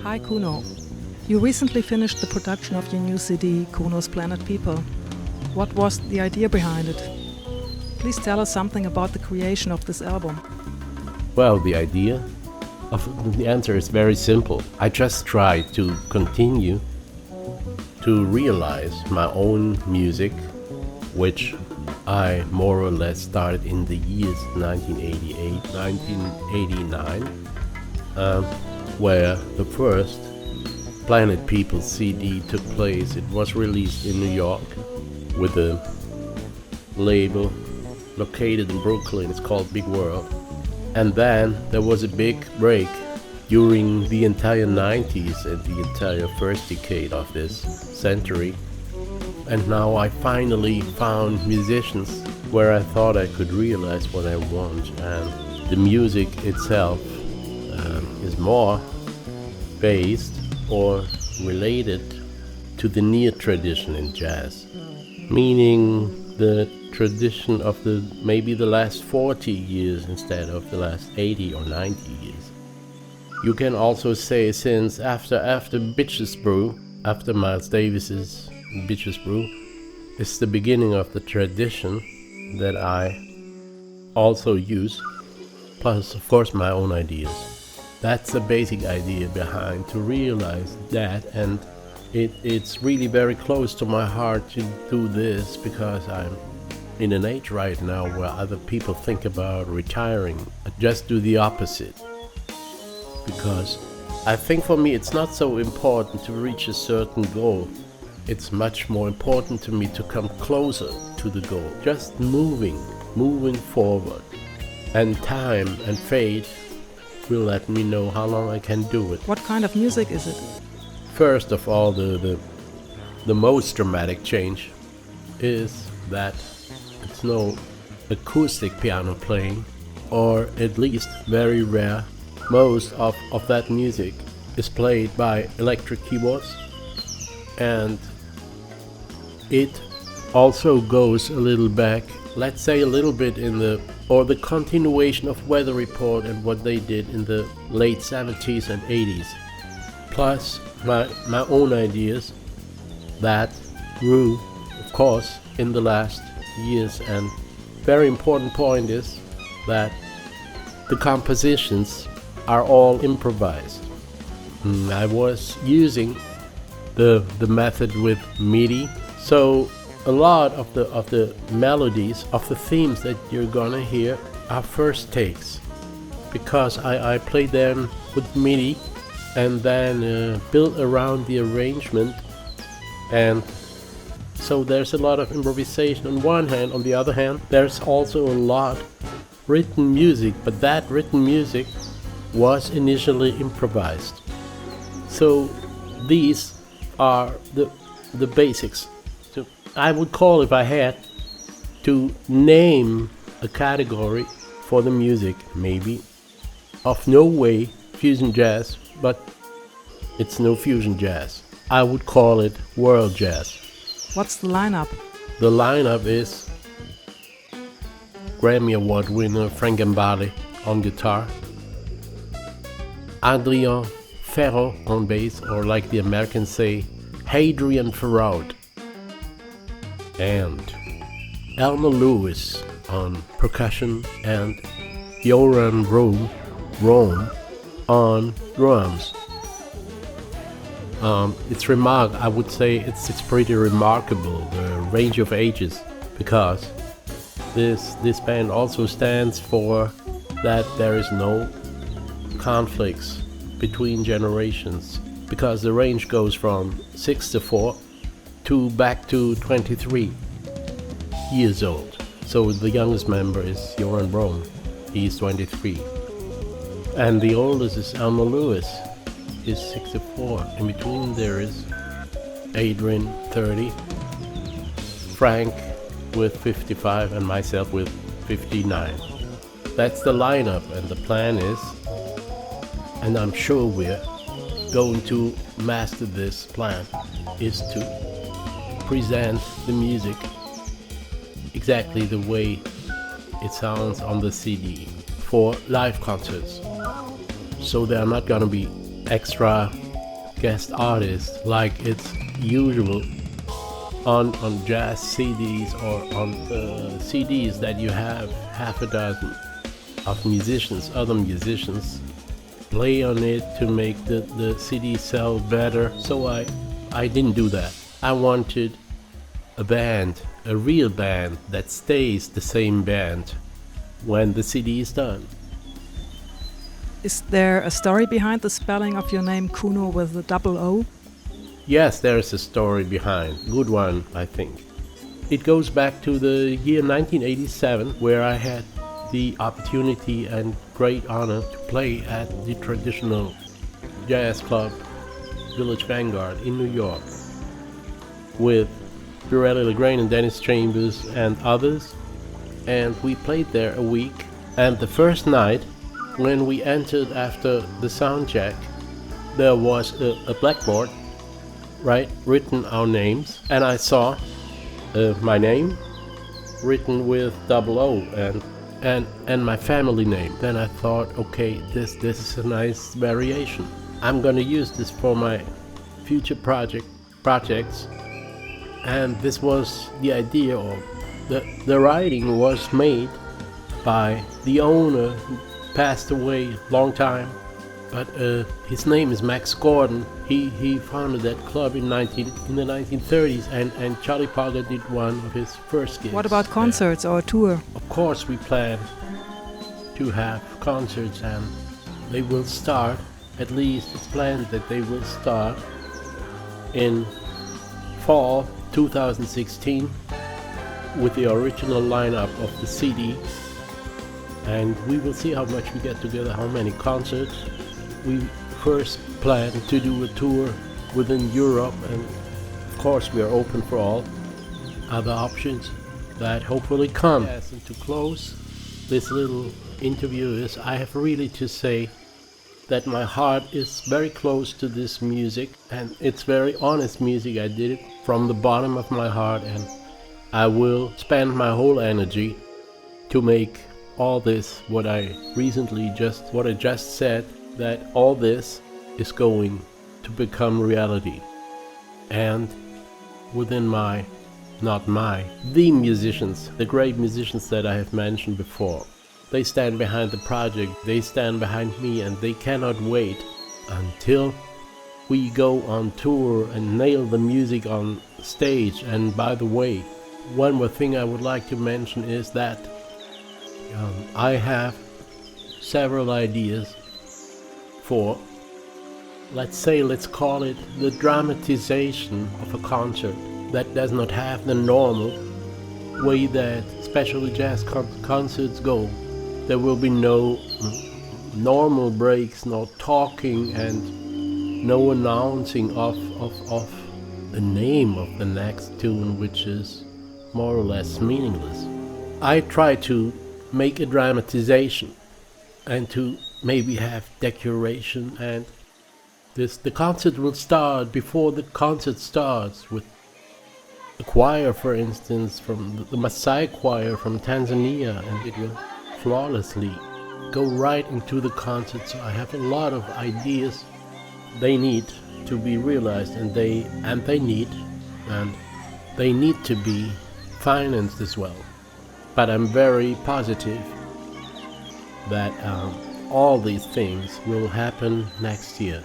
Hi Koono. You recently finished the production of your new CD, Koono's Planet People. What was the idea behind it? Please tell us something about the creation of this album. Well, the answer is very simple. I just try to continue to realize my own music, which I more or less started in the years 1988, 1989, where the first Planet People CD took place. It was released in New York with a label located in Brooklyn. It's called Big World. And then there was a big break during the entire 90s and the entire first decade of this century. And now I finally found musicians where I thought I could realize what I want. And the music itself is more based or related to the near tradition in jazz, meaning the tradition of maybe the last 40 years instead of the last 80 or 90 years. You can also say since after Bitches Brew, after Miles Davis's Bitches Brew, is the beginning of the tradition that I also use, plus of course my own ideas. That's the basic idea behind to realize that, and it's really very close to my heart to do this because I'm in an age right now where other people think about retiring. I just do the opposite, because I think for me it's not so important to reach a certain goal. It's much more important to me to come closer to the goal, just moving forward, and time and fate will let me know how long I can do it. What kind of music is it? First of all, the most dramatic change is that it's no acoustic piano playing, or at least very rare. Most of that music is played by electric keyboards, and it also goes a little back, let's say a little bit in the continuation of Weather Report and what they did in the late 70s and 80s, plus my own ideas that grew, of course, in the last years. And very important point is that the compositions are all improvised. I was using the method with MIDI, so a lot of the melodies of the themes that you're gonna hear are first takes, because I played them with MIDI and then built around the arrangement, and so there's a lot of improvisation on one hand. On the other hand, there's also a lot written music, but that written music was initially improvised. So these are the basics. So I would call, if I had to name a category for the music, maybe of no way fusion jazz, but it's no fusion jazz. I would call it world jazz. What's the lineup? The lineup is Grammy Award winner Frank Gambale on guitar, Adrien Ferro on bass, or like the Americans say, Hadrian Ferraud, and Elmer Lewis on percussion, and Joran Rome on drums. I would say it's pretty remarkable, the range of ages, because this band also stands for that there is no conflicts between generations, because the range goes from 64 to back to 23 years old. So the youngest member is Joran Rome, he's 23, and the oldest is Elmer Lewis, is 64. In between there is Adrian, 30, Frank with 55, and myself with 59. That's the lineup, and the plan is, and I'm sure we're going to master this plan, is to present the music exactly the way it sounds on the CD for live concerts. So there are not gonna be extra guest artists like it's usual on jazz CDs or on the CDs that you have half a dozen of musicians, other musicians, play on it to make the CD sell better. So I didn't do that. I wanted a band, a real band that stays the same band when the CD is done. Is there a story behind the spelling of your name Koono with a double O? Yes, there is a story behind. Good one, I think. It goes back to the year 1987, where I had the opportunity and great honor to play at the traditional jazz club Village Vanguard in New York with Pirelli LeGrain and Dennis Chambers and others. And we played there a week. And the first night, when we entered after the sound check, there was a blackboard, right, written our names, and I saw my name written with double O and my family name. Then I thought, okay, this is a nice variation. I'm gonna use this for my future projects. And this was the idea of the writing was made by the owner who passed away long time, but his name is Max Gordon. He founded that club in the 1930s, and Charlie Parker did one of his first gigs. What about concerts or a tour? Of course, we plan to have concerts, and they will start. At least it's planned that they will start in fall 2016 with the original lineup of the CD. And we will see how much we get together, how many concerts. We first plan to do a tour within Europe, and of course we are open for all other options that hopefully come. Yes, and to close this little interview is, I have really to say that my heart is very close to this music, and it's very honest music. I did it from the bottom of my heart, and I will spend my whole energy to make all this, what I just said, that all this is going to become reality. And within the musicians, the great musicians that I have mentioned before, they stand behind the project, they stand behind me, and they cannot wait until we go on tour and nail the music on stage. And by the way, one more thing I would like to mention is that I have several ideas for, let's call it the dramatization of a concert that does not have the normal way that especially jazz concerts go. There will be no normal breaks, no talking, and no announcing of the name of the next tune, which is more or less meaningless. I try to make a dramatization and to maybe have decoration, and the concert will start before the concert starts with the choir, for instance, from the Maasai choir from Tanzania, and it will flawlessly go right into the concert. So I have a lot of ideas. They need to be realized, and they need to be financed as well. But I'm very positive that all these things will happen next year.